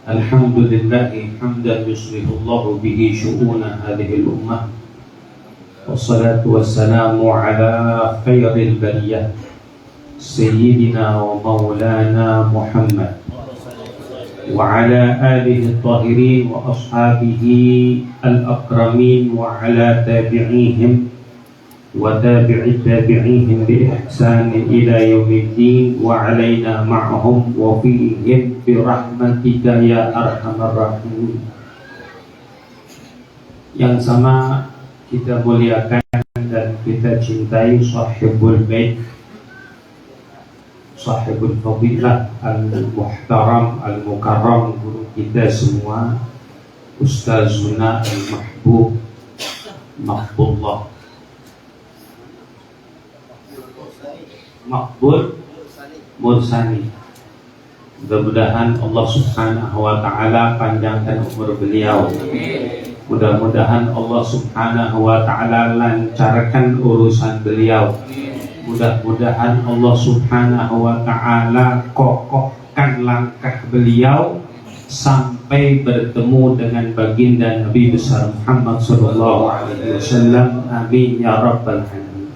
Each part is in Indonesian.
الحمد لله حمدا يصلح الله به شؤون هذه الأمة، والصلاة والسلام على خير البرية سيدنا ومولانا محمد وعلى آله الطاهرين وأصحابه الأكرمين وعلى تابعيهم وتابع التابعيهم بإحسان إلى يوم الدين وعلينا معهم وفيهم برحمتك يا أرحم الراحمين. Yang sama kita muliakan dan kita cintai sahibul bait, sahibul fadilah, al-muhtaram, al-mukarram, guru kita semua, Ustazuna al-mahbub Maqbullah Maqbul Mursani. Mudah-mudahan Allah Subhanahu wa Ta'ala panjangkan umur beliau. Mudah-mudahan Allah Subhanahu wa Ta'ala lancarkan urusan beliau. Mudah-mudahan Allah Subhanahu wa Ta'ala kokohkan langkah beliau sampai bertemu dengan baginda Nabi besar Muhammad sallallahu alaihi wasallam. Amin ya rabbal alamin.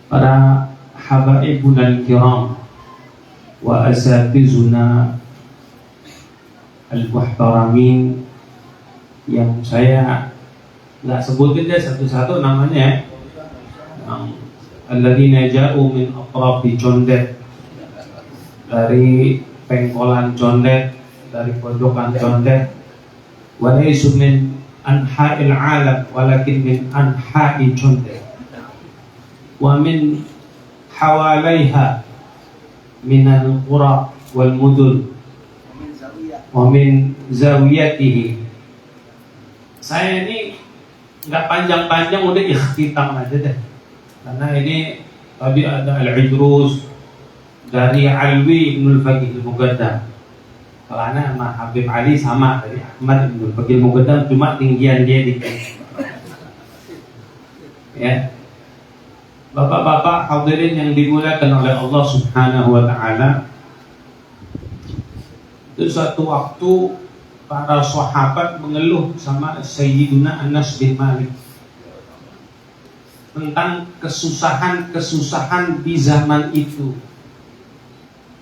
Para habaibun al-kiram wa asatizuna al-muhtaramin, yang saya nggak sebutin deh satu-satu namanya, alladzina ja'u min atrafi Condet, dari pengkolan Condet, dari pojokan Condet, wa laysu min anha'il alam walakin min anha'i Condet, wa min hawalaiha minal qura wal mudun wa min zawiyatihi. Saya ini nggak panjang-panjang, udah ikhtitam aja deh, karena ini tadi ada Al-Idrus dari Alwi Ibnul Faqih Al-Muqaddam, karena sama Habib Ali sama dari Ahmad Ibnul Faqih Al-Muqaddam, cuma tinggian dia dikit. Ya, bapak-bapak hadirin yang dimuliakan oleh Allah Subhanahu wa Ta'ala, itu suatu waktu para sahabat mengeluh sama Sayyiduna Anas bin Malik tentang kesusahan-kesusahan di zaman itu.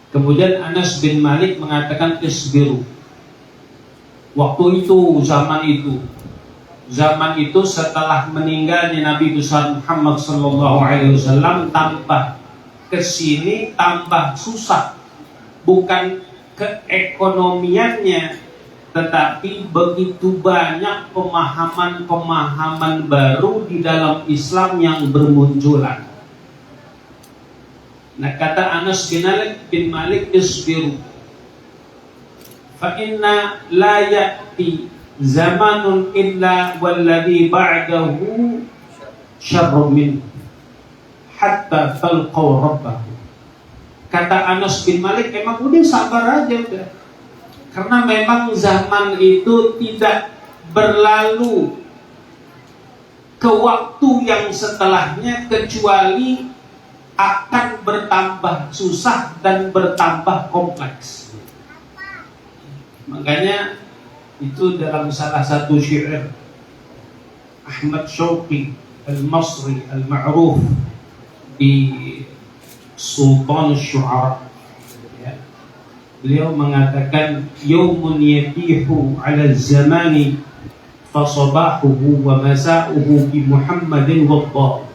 Kemudian Anas bin Malik mengatakan isbiru. Waktu itu, zaman itu setelah meninggalnya Nabi besar Muhammad sallallahu alaihi wasallam, tambah kesini tambah susah, bukan keekonomiannya, tetapi begitu banyak pemahaman-pemahaman baru di dalam Islam yang bermunculan. Nah, kata Anas bin Malik isbiru fa inna la ya'ti zamanun illa walladhi ba'dahu syarrun min hatta talqaw rabbahu. Kata Anas bin Malik, memang udah sabar aja udah, karena memang zaman itu tidak berlalu ke waktu yang setelahnya kecuali akan bertambah susah dan bertambah kompleks. Makanya itu dalam salah satu syair Ahmad Shauqi Al-Masri Al-Ma'ruf di Sultan Syu'ara, ya, beliau mengatakan yawmun yatihu ala zamani fasabahuhu wa masa'uhu bi Muhammadin waddar.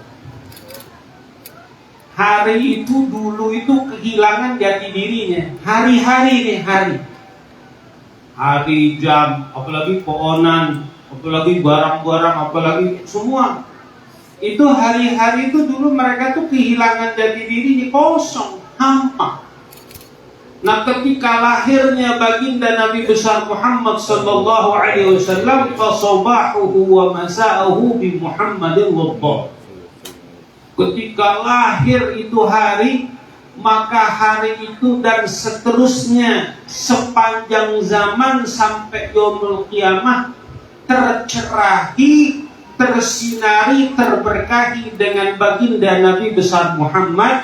Hari itu dulu itu kehilangan jati dirinya. Hari-hari nih, hari jam, apalagi pohonan, apalagi barang-barang, apalagi semua. Itu hari-hari itu dulu mereka tuh kehilangan jati dirinya, kosong, hampa. Nah, ketika lahirnya baginda Nabi besar Muhammad sallallahu alaihi wasallam, fasabahuhu wa masa'uhu bi Muhammadin waddar. Ketika lahir itu hari, maka hari itu dan seterusnya sepanjang zaman sampai yaumul qiyamah tercerahi, tersinari, terberkahi dengan baginda Nabi besar Muhammad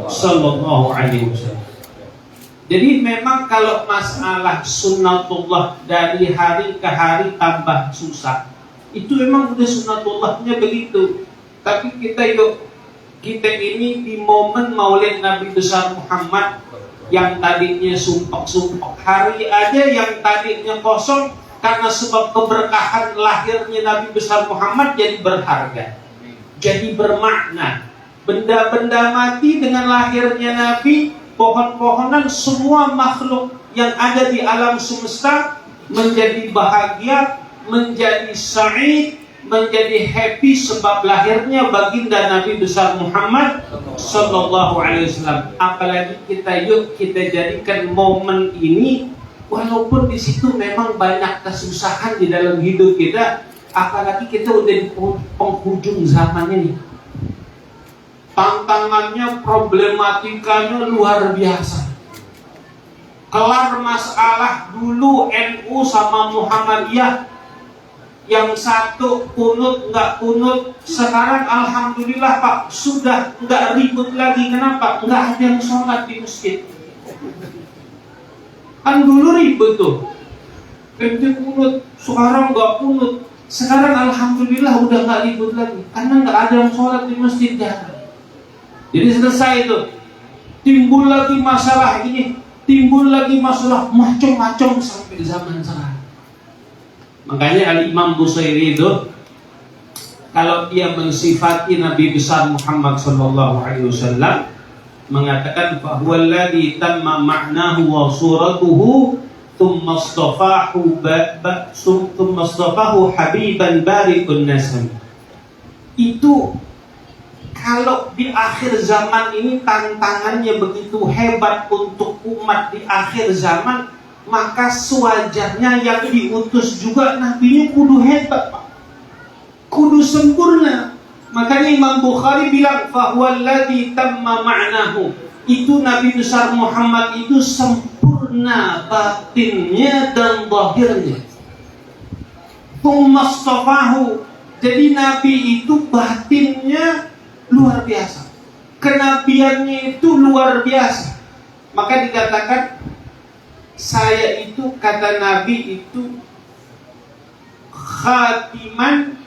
sallallahu alaihi wasallam. Jadi memang kalau masalah sunnatullah dari hari ke hari tambah susah, itu memang udah sunnatullahnya begitu. Tapi kita ini di momen Maulid Nabi besar Muhammad yang tadinya sumpah-sumpah, hari aja yang tadinya kosong karena sebab keberkahan lahirnya Nabi besar Muhammad jadi berharga, jadi bermakna. Benda-benda mati dengan lahirnya Nabi, pohon-pohonan, semua makhluk yang ada di alam semesta menjadi bahagia, menjadi sa'id, menjadi happy sebab lahirnya baginda Nabi besar Muhammad sallallahu alaihi wasallam. Apalagi kita jadikan momen ini, walaupun di situ memang banyak kesusahan di dalam hidup kita, apalagi kita udah di penghujung zaman ini. Tantangannya, problematikanya luar biasa. Kelar masalah dulu NU sama Muhammadiyah, yang satu kunut nggak kunut, sekarang alhamdulillah Pak sudah nggak ribut lagi. Kenapa? Nggak ada yang sholat di masjid. Kan dulu ribut tuh, ente kunut, sekarang nggak kunut. Sekarang alhamdulillah udah nggak ribut lagi karena nggak ada yang sholat di masjid ya. Jadi selesai itu. Timbul lagi masalah ini, timbul lagi masalah macam-macam sampai zaman sekarang. Makanya Al-Imam Busairi itu kalau dia mensifati Nabi besar Muhammad sallallahu alaihi wasallam mengatakan bahwa alladzi tamma ma'nahu wa suratuhu thumma istafahu habiban barikun nasam. Itu kalau di akhir zaman ini tantangannya begitu hebat untuk umat di akhir zaman, maka sewajarnya yang diutus juga nabinya kudu hebat, Pak. Kudu sempurna. Makanya Imam Bukhari bilang fahuwallazi tamma ma'nahu. Itu Nabi besar Muhammad itu sempurna batinnya dan zahirnya. Tsummastafahu. Jadi Nabi itu batinnya luar biasa, kenabiannya itu luar biasa. Maka dikatakan saya itu, kata Nabi itu khatiman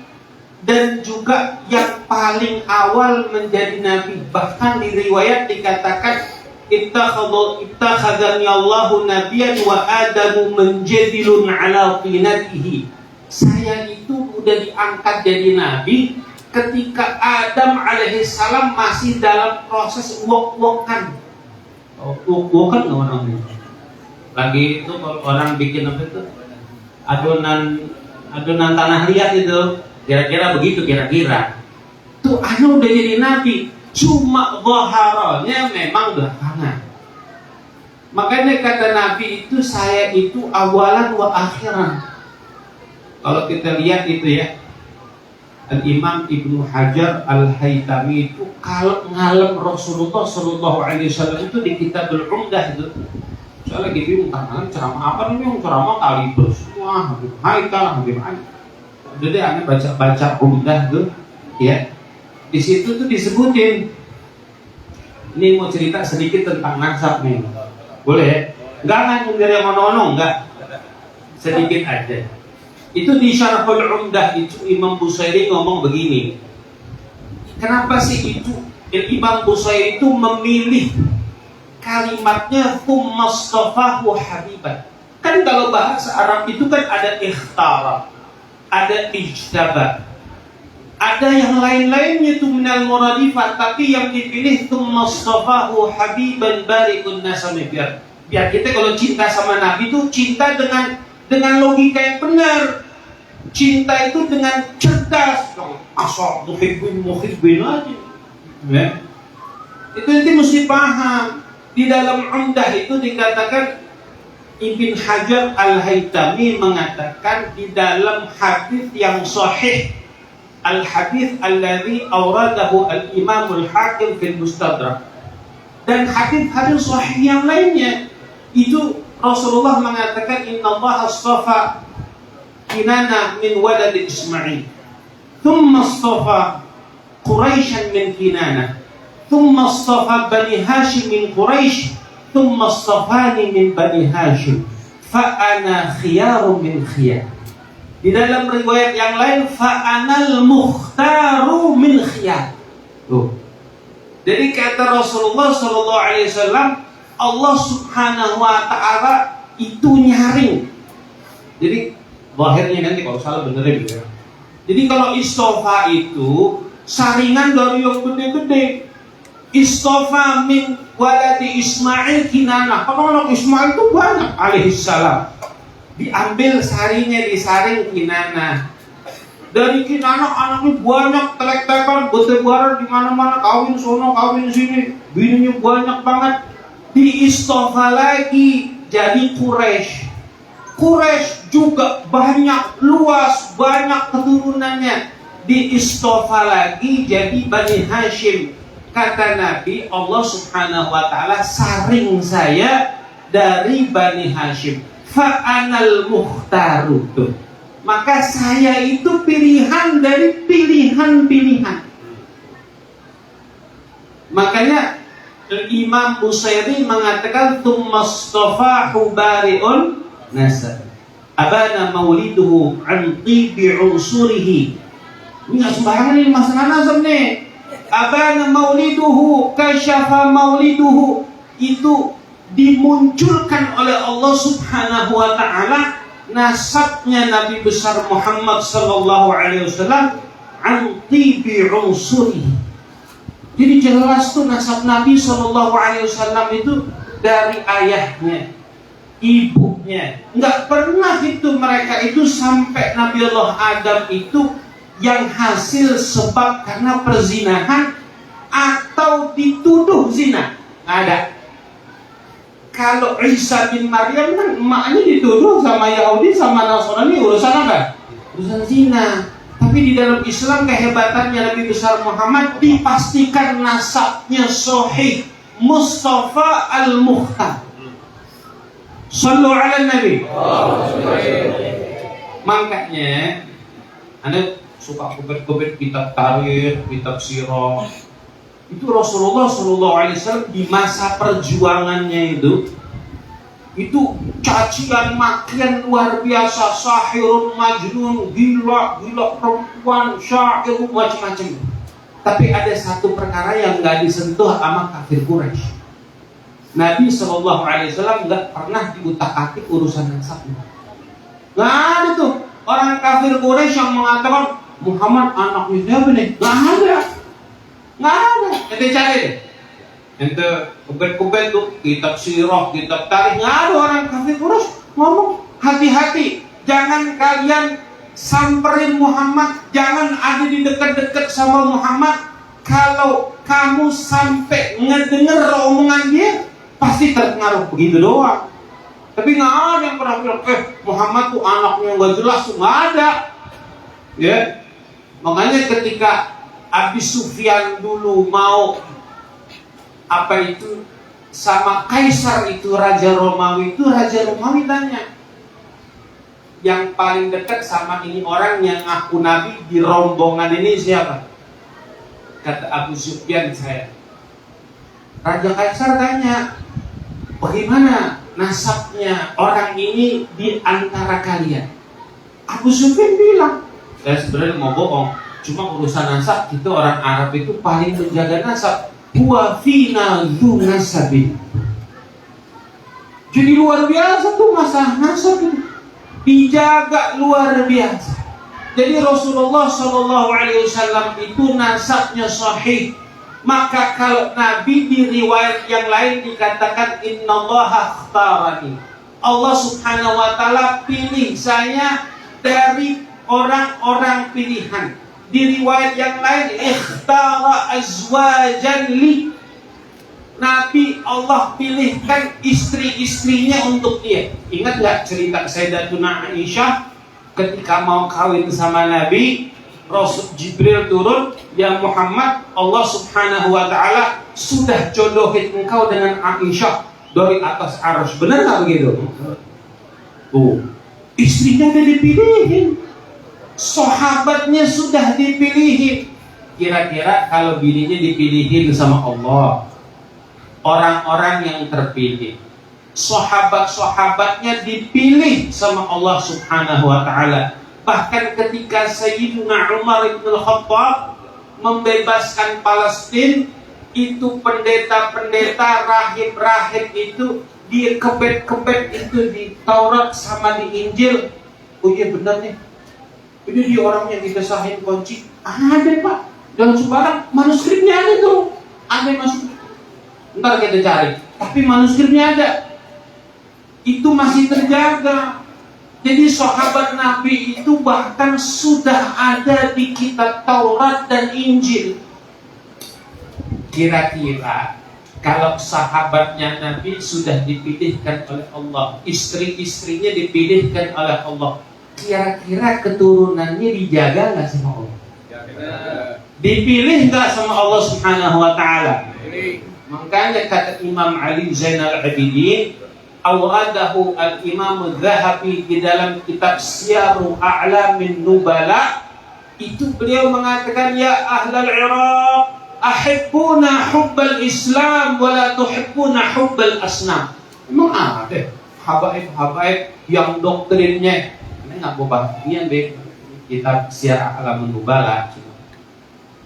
dan juga yang paling awal menjadi Nabi. Bahkan di riwayat dikatakan ittakhadhani Allahu nabiyyan wa Adamu menjadilun ala tinatihi. Saya itu udah diangkat jadi Nabi ketika Adam alaihissalam masih dalam proses wok-wokan. Wok-wokan orang ini. Lagi itu orang bikin apa itu? Adonan tanah liat itu. Kira-kira begitu kira-kira. Tuh udah jadi nabi. Cuma zaharanya memang belakangan. Makanya kata Nabi itu saya itu awalan wa akhiran. Kalau kita lihat itu ya, Al-Imam Ibnu Hajar Al-Haytami itu kalau ngalem Rasulullah sallallahu alaihi wasallam itu di Kitabul Umdah itu. Saya lagi bingung kan ceramah apa nih, yang ceramah kali semua Habib Haikal, Habib Ali. Jadi aneh baca Umdah tuh ya. Di situ tuh disebutin. Ini mau cerita sedikit tentang nasab nih. Boleh? Enggak dari yang ono-ono, enggak. Sedikit aja. Itu di Syarhul Umdah itu Imam Busairi ngomong begini. Kenapa sih itu Imam Busairi itu memilih kalimatnya tsummastafahu habiban? Kan kalau bahasa Arab itu kan ada ikhtara, ada ijtaba, ada yang lain-lainnya itu minal muradifat, tapi yang dipilih tsummastafahu habiban barikun nasami. Biar kita kalau cinta sama Nabi itu cinta dengan logika yang benar. Cinta itu dengan cerdas. Asal muhibbin aja ya. Itu nanti mesti paham. Di dalam Umdah itu dikatakan, Ibn Hajar Al-Haytami mengatakan di dalam hadis yang sahih, al-hadis alladzi awradahu al-Imam al-Hakim fil Mustadrak, dan hadis-hadis sahih yang lainnya itu Rasulullah mengatakan innallaha astafa Kinana min walad Ismail, thumma astafa Quraisyan min Kinana, thumma astafa Bani Hashim min Quraisy, thumma astafani min Bani Hashim fa ana khiyarun min khiyar. Di dalam riwayat yang lain fa anal mukhtaru min khiyar. Tuh. Jadi kata Rasulullah sallallahu alaihi wasallam, Allah Subhanahu wa taala itu nyaring. Jadi zahirnya nanti kalau salah benerin gitu ya. Jadi kalau istofa itu saringan dari yang gede-gede. Istofa min waladi Ismail Kinanah. Kalau anak Ismail itu banyak alaihissalam. Diambil sarinya disaring Kinanah. Dari Kinanah anaknya banyak, telek-telekan, bertebaran di mana-mana, kawin sono, kawin sini, bininya banyak banget. Di istofa lagi jadi Quraisy. Quraisy juga banyak, luas, banyak keturunannya. Di istofa lagi jadi Bani Hashim. Kata Nabi, Allah Subhanahu wa taala saring saya dari Bani Hashim. Fa'anal mukhtaru. Maka saya itu pilihan dari pilihan-pilihan. Makanya Imam Busairi mengatakan tsummastafahu bari'un nasab. Abana mauliduhu an tibi unsurihi. Ini nggak sembarangan ini masalah nasab nih. Abana mauliduhu kasyafa mauliduhu, itu dimunculkan oleh Allah Subhanahu wa taala nasabnya Nabi besar Muhammad sallallahu alaihi wasallam an tibi unsuri. Jadi jelas tuh nasab Nabi sallallahu alaihi wasallam itu dari ayahnya, ibunya. Enggak pernah itu mereka itu sampai Nabi Allah Adam itu yang hasil sebab karena perzinahan atau dituduh zina. Nggak ada. Kalau Isa bin Maryam kan emaknya dituduh sama Yahudi sama Nasrani urusan apa? Urusan zina. Tapi di dalam Islam kehebatannya Nabi besar Muhammad dipastikan nasabnya sahih, Mustafa al-Mukhtar. Sallu ala Nabi. Makanya Anda suka kubet-kubet kitab tarikh, kitab sirah. Itu Rasulullah sallallahu alaihi wasallam di masa perjuangannya itu cacian makian luar biasa, sahirun majnun, gila perempuan, syair macam-macam. Tapi ada satu perkara yang enggak disentuh sama kafir Quraisy. Nabi sallallahu alaihi wasallam enggak pernah diutak-atik urusan nasabnya. Enggak ada tuh orang kafir Quraisy yang mengatakan Muhammad anaknya siapa nih? Nggak ada. Ente cari deh. Ente kubet-kubet tuh kitab sirah, kitab tarikh. Nggak ada orang kafir Quraisy ngomong hati-hati. Jangan kalian samperin Muhammad. Jangan ada di dekat-dekat sama Muhammad. Kalau kamu sampai ngedenger omongan dia, pasti terpengaruh. Begitu doang. Tapi nggak ada yang pernah bilang, Muhammad tuh anaknya nggak jelas tuh. Nggak ada. Ya. Makanya ketika Abi Sufyan dulu mau sama Kaisar itu Raja Romawi tanya, yang paling dekat sama ini orang yang ngaku Nabi di rombongan ini siapa? Kata Abu Sufyan, saya. Raja Kaisar tanya, bagaimana nasabnya orang ini di antara kalian? Abu Sufyan bilang, saya sebenarnya mau bohong, cuma urusan nasab itu orang Arab itu paling menjaga nasab. Huwa fina dzu nasabin. Jadi luar biasa tuh masalah nasab itu, dijaga luar biasa. Jadi Rasulullah sallallahu alaihi wasallam itu nasabnya sahih. Maka kalau Nabi di riwayat yang lain dikatakan innallaha ikhtarani, Allah Subhanahu wa taala pilih saya dari orang-orang pilihan. Di riwayat yang lain ikhtara azwajan li, Nabi Allah pilihkan istri-istrinya untuk dia. Ingat gak cerita Sayyidatuna Aisyah ketika mau kawin sama Nabi, Rasul Jibril turun, ya Muhammad, Allah Subhanahu wa taala sudah jodohin engkau dengan Aisyah dari atas arsy. Benar gak begitu? Istrinya udah dipilihin, sahabatnya sudah dipilihin. Kira-kira kalau bininya dipilihin sama Allah, orang-orang yang terpilih. Sahabat-sahabatnya dipilih sama Allah Subhanahu wa taala. Bahkan ketika Sayyidina Umar bin Khattab membebaskan Palestina, itu pendeta-pendeta, rahib-rahib itu dia kebet-kebet itu di Taurat sama di Injil. Oh iya benar nih, ini dia orang yang didesain kunci. Ada Pak, jangan sembarang, manuskripnya ada tuh, ada masuk. Ntar kita cari, tapi manuskripnya ada. Itu masih terjaga. Jadi sahabat Nabi itu bahkan sudah ada di kitab Taurat dan Injil. Kira-kira kalau sahabatnya Nabi sudah dipilihkan oleh Allah, istri-istrinya dipilihkan oleh Allah, kira-kira keturunannya dijaga nggak sama Allah? Dipilih nggak sama Allah Subhanahu wa taala? Makanya kata Imam Ali Zainal Abidin, awradahu al-Imam Az-Zahabi di dalam kitab Syiaru A'lamin Nubala, itu beliau mengatakan, ya ahlal Iraq, ahibbuna hubbal Islam wala tuhibbuna hubbal asnam. Emang ada habaib-habaib yang doktrinnya ini nggak bobahian deh kitab Syiar A'lamin Nubala.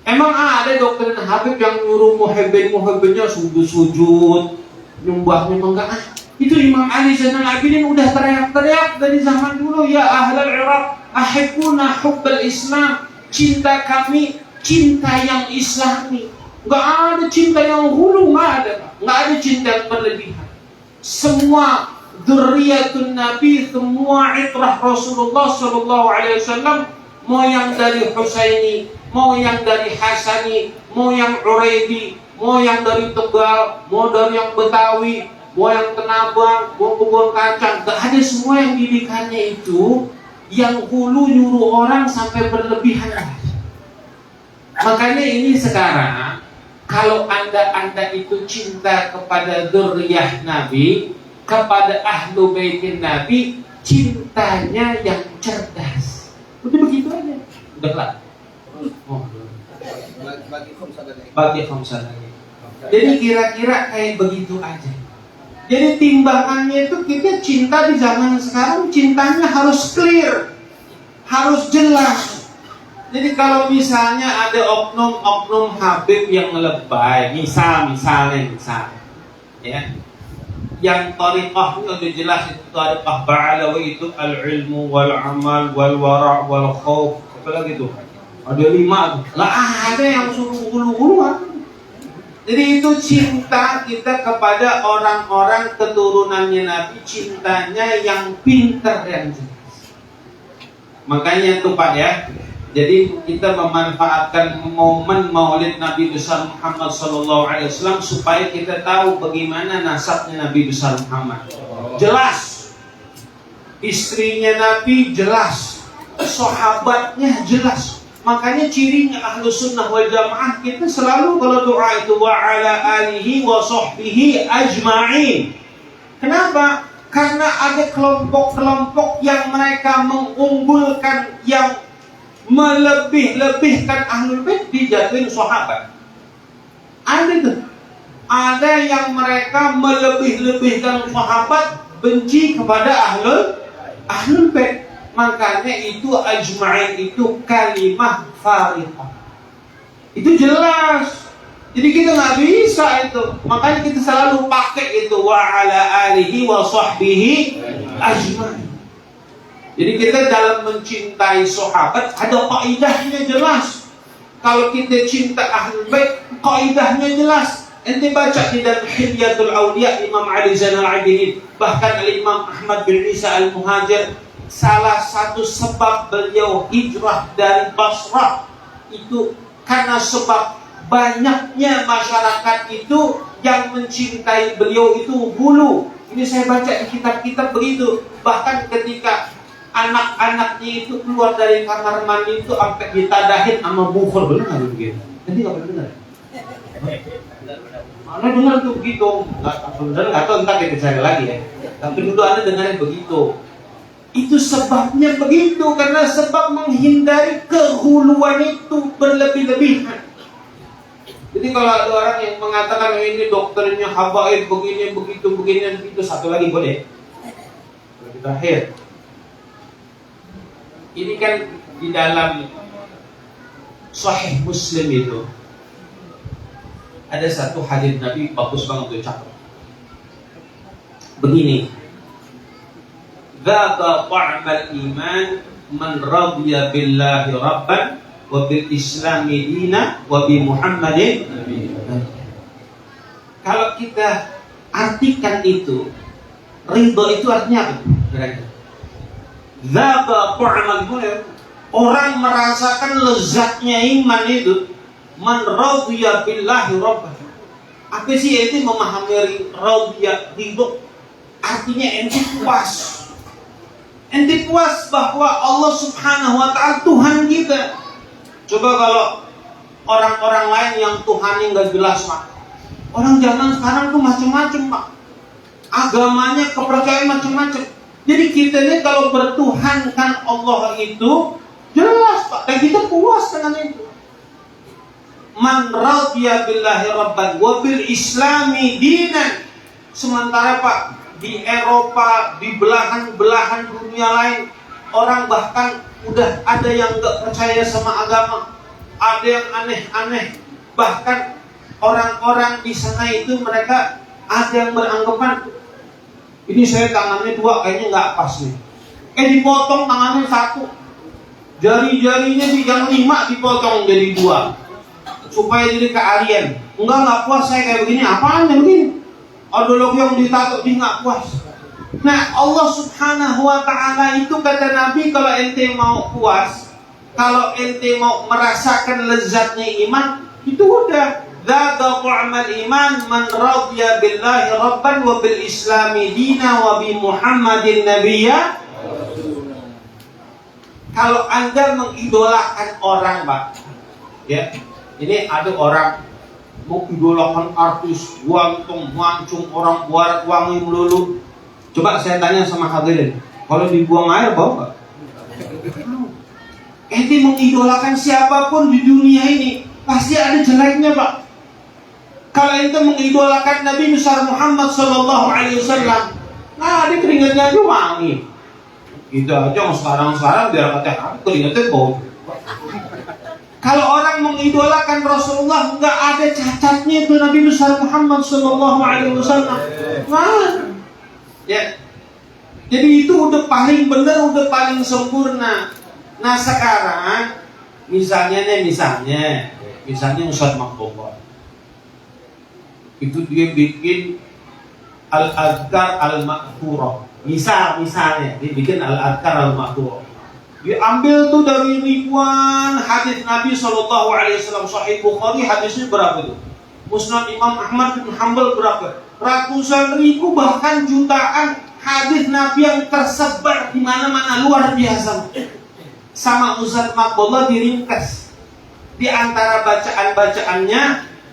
Emang ada doktrin habib yang nyuruh muhibbinnya sujud nyembahnya enggak? Itu Imam Ali Zainal Abidin udah teriak-teriak dari zaman dulu, ya ahlal Iraq, ahibbuna hubbal Islam, cinta kami cinta yang Islami. Nggak ada cinta yang hulu, nggak ada, nggak ada cinta yang berlebihan. Semua dzurriyyatun Nabi, semua itrah Rasulullah Sallallahu Alaihi Wasallam, mau yang dari Husaini, mau yang dari Hasani, mau yang Uraidi, mau yang dari Tegal, mau dari yang Betawi, mau yang Tenabang, mau kebun kacang, gak ada. Semua yang didikannya itu yang hulu nyuruh orang sampai berlebihan. Makanya ini sekarang kalau anda itu cinta kepada dzurriyyah Nabi, kepada ahlu baitin Nabi, cintanya yang cerdas. Udah begitu aja. Udah lah. Oh, bagi khamsah lagi. Jadi kira-kira kayak begitu aja. Jadi timbangannya itu kita cinta di zaman sekarang, cintanya harus clear, harus jelas. Jadi kalau misalnya ada oknum-oknum habib yang lebay, misalnya, ya, yang tariqahnya udah jelas itu tariqah Ba'alawi itu al-ilmu wal-amal wal-wara' wal-khawf, apa lagi tuh? Ada 5 tuh. Lah ada yang suruh ulu-uluan. Jadi itu cinta kita kepada orang-orang keturunannya Nabi, cintanya yang pintar, yang jelas. Makanya itu Pak ya, jadi kita memanfaatkan momen Maulid Nabi besar Muhammad SAW supaya kita tahu bagaimana nasabnya Nabi besar Muhammad. Jelas, istrinya Nabi jelas, sahabatnya jelas. Makanya cirinya ahlu sunnah wal jamaah, kita selalu kalau doa itu wa ala alihi wa sahbihi ajma'in. Kenapa? Karena ada kelompok-kelompok yang mereka mengunggulkan, yang melebih-lebihkan ahlul bait, dijatuhin sahabat. Ada tuh. Ada yang mereka melebih-lebihkan sahabat, benci kepada ahlul bait. Makanya itu ajma'in itu kalimah farihah. Itu jelas. Jadi kita nggak bisa itu. Makanya kita selalu pakai itu wa ala alihi wa sahbihi ajma'in. Jadi kita dalam mencintai sahabat ada kaidahnya jelas. Kalau kita cinta ahlul bait, kaidahnya jelas. Ente baca di dalam Hilyatul Auliya Imam Ali Zainal Abidin, bahkan Imam Ahmad bin Isa Al-Muhajir, salah satu sebab beliau hijrah dari Basrah itu karena sebab banyaknya masyarakat itu yang mencintai beliau itu hulu. Ini saya baca di kitab-kitab begitu. Bahkan ketika anak-anaknya itu keluar dari kamar mandi itu sampai ditadahin sama bukhur. Benar nggak begitu? Nanti nggak benar. Mana dengar tuh begitu? Nggak tahu, entah kita cari lagi ya. Tapi dulu Anda dengarin begitu. Itu sebabnya begitu, karena sebab menghindari kehuluan itu berlebih-lebihan. Jadi kalau ada orang yang mengatakan ini dokternya habaib begini begitu begini begitu, satu lagi boleh. Lebih terakhir. Ini kan di dalam Sahih Muslim itu ada satu hadis Nabi bagus banget tuh, cakep. Begini. Dzaqa ta'mal iman man radiya billahi rabban wa bil islami dina wa bi Muhammadin. Kalau kita artikan itu, ridho itu artinya apa? Kira-kira. Dzaqa ta'mal iman, orang merasakan lezatnya iman itu, man radiya billahi rabban. Apa sih itu memahami radiya, ridho? Artinya ente puas. Ente puas bahwa Allah Subhanahu wa ta'ala Tuhan kita. Coba kalau orang-orang lain yang Tuhannya nggak jelas, Pak. Orang zaman sekarang tuh macam-macam, Pak. Agamanya, kepercayaan macam-macam. Jadi kita ini kalau bertuhankan Allah itu jelas, Pak. Dan kita puas dengan itu. Man radiya billahi rabban wa bil islami dinan. Sementara, Pak, di Eropa, di belahan-belahan dunia lain, orang bahkan udah ada yang gak percaya sama agama, ada yang aneh-aneh. Bahkan orang-orang di sana itu mereka ada yang beranggapan, ini saya tangannya dua kayaknya gak pas nih. Dipotong tangannya satu, jari-jarinya yang 5 dipotong jadi 2 supaya jadi keahlian. Enggak puas saya kayak begini, apaan yang begini? Ada lagi yang ditato dia nggak puas. Nah, Allah Subhanahu wa ta'ala itu kata Nabi, kalau ente mau puas, kalau ente mau merasakan lezatnya iman, itu udah dzaqa ta'mal iman man radiya billahi rabban wa bil islami dina wa bi Muhammadin nabiyya. Kalau Anda mengidolakan orang, Pak, ya, ini ada orang mengidolakan artis, ganteng, mancung, orang buat wangi melulu. Coba saya tanya sama hadirin, kalau dibuang air bau nggak? Ente mengidolakan siapapun di dunia ini pasti ada jeleknya, Pak. Kalau ente mengidolakan Nabi besar Muhammad Sallallahu Alaihi Wasallam, nah ada keringatnya aja wangi. Gitu aja sekarang biar kata keringatnya bau. Kalau orang mengidolakan Rasulullah, nggak ada cacatnya itu Nabi besar Muhammad Sallallahu Alaihi Wasallam. Nah, ya, jadi itu udah paling benar, udah paling sempurna. Nah sekarang, misalnya Ustaz Maqbullah, itu dia bikin al-adhkar al-ma'thurah. Misalnya dia bikin al-adhkar al-ma'thurah. Diambil tuh dari ribuan hadis Nabi Sallallahu Alaihi Wasallam. Sahih Bukhari hadisnya berapa tuh? Musnad Imam Ahmad bin Hanbal berapa? Ratusan ribu bahkan jutaan hadis Nabi yang tersebar di mana-mana, luar biasa. Sama Ustaz Maqbullah diringkas. Di antara bacaan-bacaannya,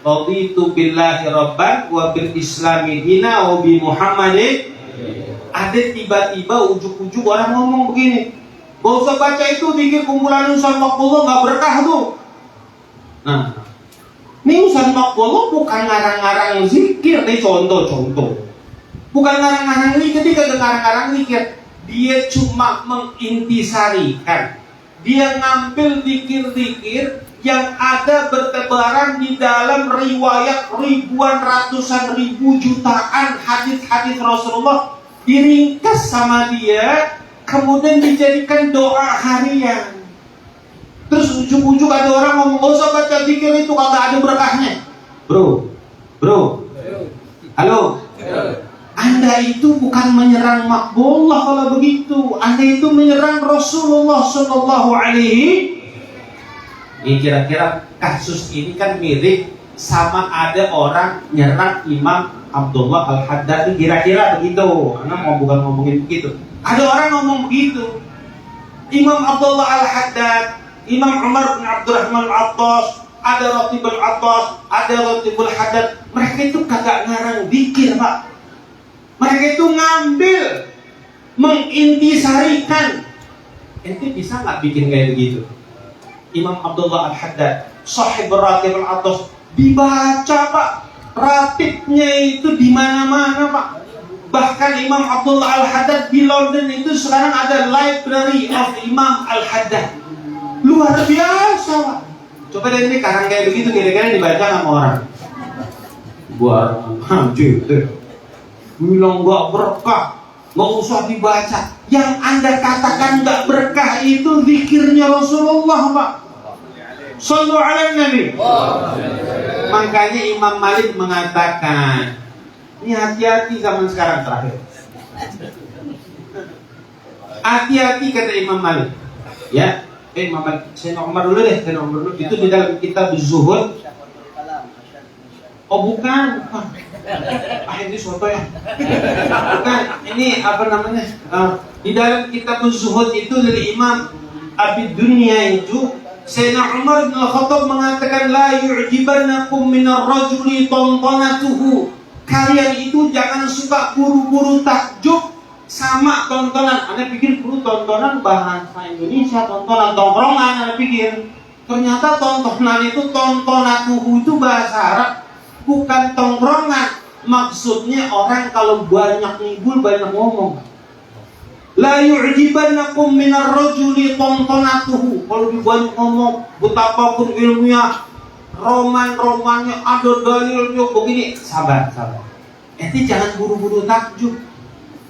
raditu billahi rabban wa bil islami dina wa bi Muhammadin. Ada tiba-tiba ujuk-ujuk orang ngomong begini, gak usah baca itu, dikir kumpulan Ustaz Maqbullah gak berkah tuh. Nah, ini Ustaz Maqbullah bukan ngarang-ngarang zikir, ini contoh. Bukan ngarang-ngarang zikir, dia kagak ngarang-ngarang zikir. Dia cuma mengintisarikan. Dia ngambil zikir-zikir yang ada bertebaran di dalam riwayat ribuan, ratusan ribu, jutaan hadis-hadis Rasulullah, diringkas sama dia, kemudian dijadikan doa harian. Terus ujung-ujung ada orang ngomong, gak usah baca zikir itu, kagak ada berkahnya. Bro, halo, Anda itu bukan menyerang Maqbullah kalau begitu. Anda itu menyerang Rasulullah Sallallahu Alaihi. Ini kira-kira kasus ini kan mirip sama ada orang nyerang Imam Abdullah Al-Haddad, kira-kira begitu. Karena bukan ngomongin begitu. Ada orang ngomong begitu. Imam Abdullah Al-Haddad, Imam Umar bin Abdurrahman Al-Attas, ada Ratibul Attas, ada Ratibul Haddad. Mereka itu kagak ngarang zikir, Pak. Mereka itu ngambil, mengintisarikan. Ente bisa nggak bikin kayak begitu? Imam Abdullah Al-Haddad, Sahib Ratibul Attas, dibaca Pak, ratibnya itu di mana-mana Pak. Bahkan Imam Abdullah Al-Haddad di London itu sekarang ada Library of Imam Al-Haddad. Luar biasa Pak. Coba deh ini karang kayak begitu kira-kira dibaca sama orang. Buat hancur deh. Bilang gak berkah, gak usah dibaca. Yang Anda katakan gak berkah itu zikirnya Rasulullah Pak. Sallu ala Nabi. Makanya Imam Malik mengatakan, ini hati-hati zaman sekarang terakhir. Hati-hati kata Imam Malik. Ya, Imam Malik. Sayyidina Umar dulu deh, Sayyidina Umar dulu. Itu di dalam kitab Zuhud. Oh bukan. Ini soto ya. Bukan. Ini apa namanya? Di dalam kitab Zuhud itu dari Imam Abi Dunya itu, Sayyidina Umar bin Khattab mengatakan, la yu'jibannakum minar rajuli tontonatuhu. Kalian itu jangan suka buru-buru takjub sama tontonan. Anda pikir buru tontonan bahasa Indonesia, tontonan tongkrongan. Anda pikir ternyata tontonan itu tontonatuhu itu bahasa Arab, bukan tongkrongan. Maksudnya orang kalau banyak ngibul, banyak ngomong. La yu'jibannakum minar rajuli tontonatuhu. Kalau banyak ngomong, betapapun ilmunya, roman-romannya, ada dalilnya begini, sabar. Itu jangan buru-buru takjub.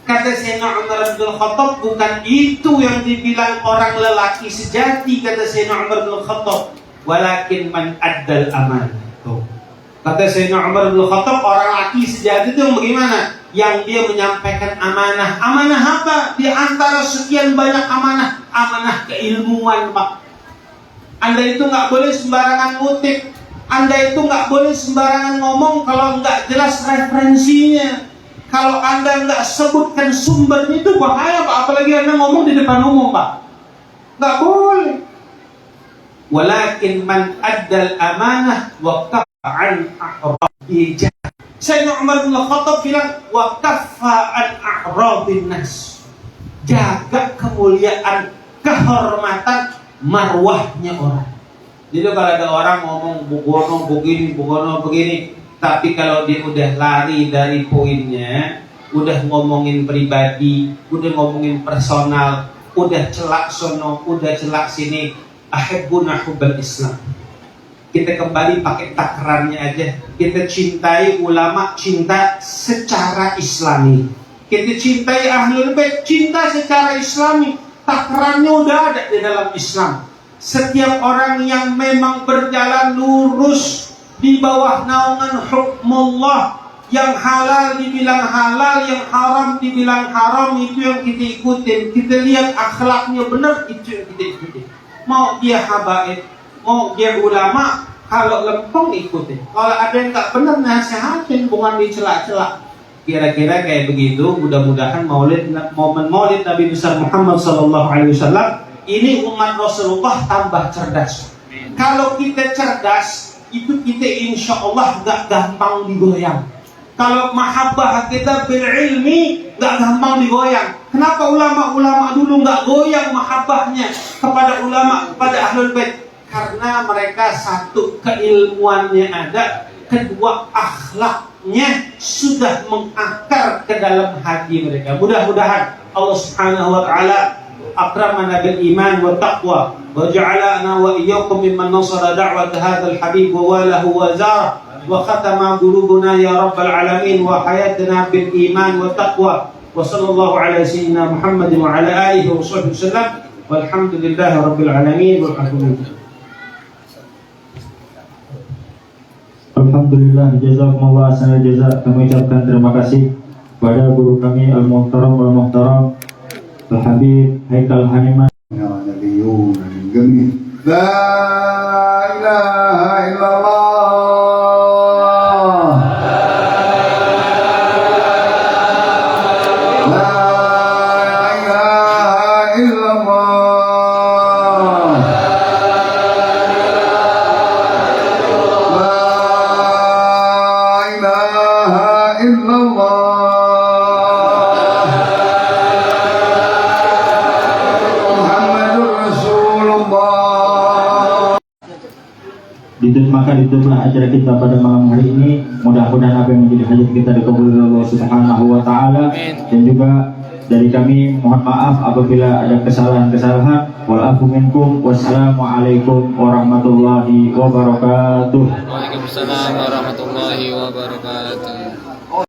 Kata Sayyidina Umar bin Khattab, bukan itu yang dibilang orang lelaki sejati. Kata Sayyidina Umar bin Khattab, walakin man addal amanah. Kata Sayyidina Umar bin Khattab, orang laki sejati itu yang bagaimana? Yang dia menyampaikan amanah. Amanah apa? Di antara sekian banyak amanah, amanah keilmuan Pak. Anda itu nggak boleh sembarangan ngutip. Anda itu nggak boleh sembarangan ngomong kalau nggak jelas referensinya. Kalau Anda nggak sebutkan sumbernya itu bahaya Pak. Apalagi Anda ngomong di depan umum Pak. Nggak boleh. Walakin man addal amanah wa kafa'an a'radi. Sayyidina Umar bin Khattab bilang wa kafa'an a'radin nas. Jaga kemuliaan, kehormatan, marwahnya orang. Jadi kalau ada orang ngomong bugono begini, tapi kalau dia udah lari dari poinnya, udah ngomongin pribadi, udah ngomongin personal, udah celak sono, udah celak sini, ahibbuna hubbal Islam. Kita kembali pakai takarannya aja. Kita cintai ulama, cinta secara Islami. Kita cintai Ahlul Bait, cinta secara Islami. Takarannya udah ada di dalam Islam. Setiap orang yang memang berjalan lurus di bawah naungan hukmullah, yang halal dibilang halal, yang haram dibilang haram, itu yang kita ikutin. Kita lihat akhlaknya benar, itu yang kita ikutin. Mau dia habaib, mau dia ulama, kalau lempeng ikutin. Kalau ada yang tak benar, nasihatin, bukan dicela-cela. Kira-kira kayak begitu. Mudah-mudahan momen maulid Nabi besar Muhammad SAW ini umat Rasulullah tambah cerdas. Kalau kita cerdas, itu kita insya Allah gak gampang digoyang. Kalau mahabbah kita berilmi, gak gampang digoyang. Kenapa ulama-ulama dulu gak goyang mahabbahnya kepada ulama, kepada Ahlul Bait? Karena mereka satu, keilmuannya ada, kedua akhlaknya sudah mengakar ke dalam hati mereka. Mudah-mudahan Allah Subhanahu wa taala akramana bil iman wa taqwa wa ja'alana wa iyyakum mimman nasara da'wat hadzal habib wa walahu wa zara wa khatama qulubuna ya rabbal alamin wa hayatana bil iman wa taqwa wa sallallahu ala sayyidina Muhammadin wa ala alihi wa sahbihi wasallam walhamdulillahi rabbil alamin walhamdulillah. Alhamdulillah, jazakumullah ahsanal jaza. Kami ucapkan terima kasih kepada guru kami Al-Muhtaram Wal-Muhtaram Al-Habib Haikal Haniman. Nabiyun min jami' la ilaha illallah. Muhammadur Rasulullah. Maka ditutuplah acara kita pada malam hari ini. Mudah-mudahan apa yang menjadi hajat kita dikabulkan Allah Subhanahu wa taala. Dan juga dari kami mohon maaf apabila ada kesalahan-kesalahan. Walafu minkum. Wassalamualaikum warahmatullahi wabarakatuh. Waalaikumsalam warahmatullahi wabarakatuh.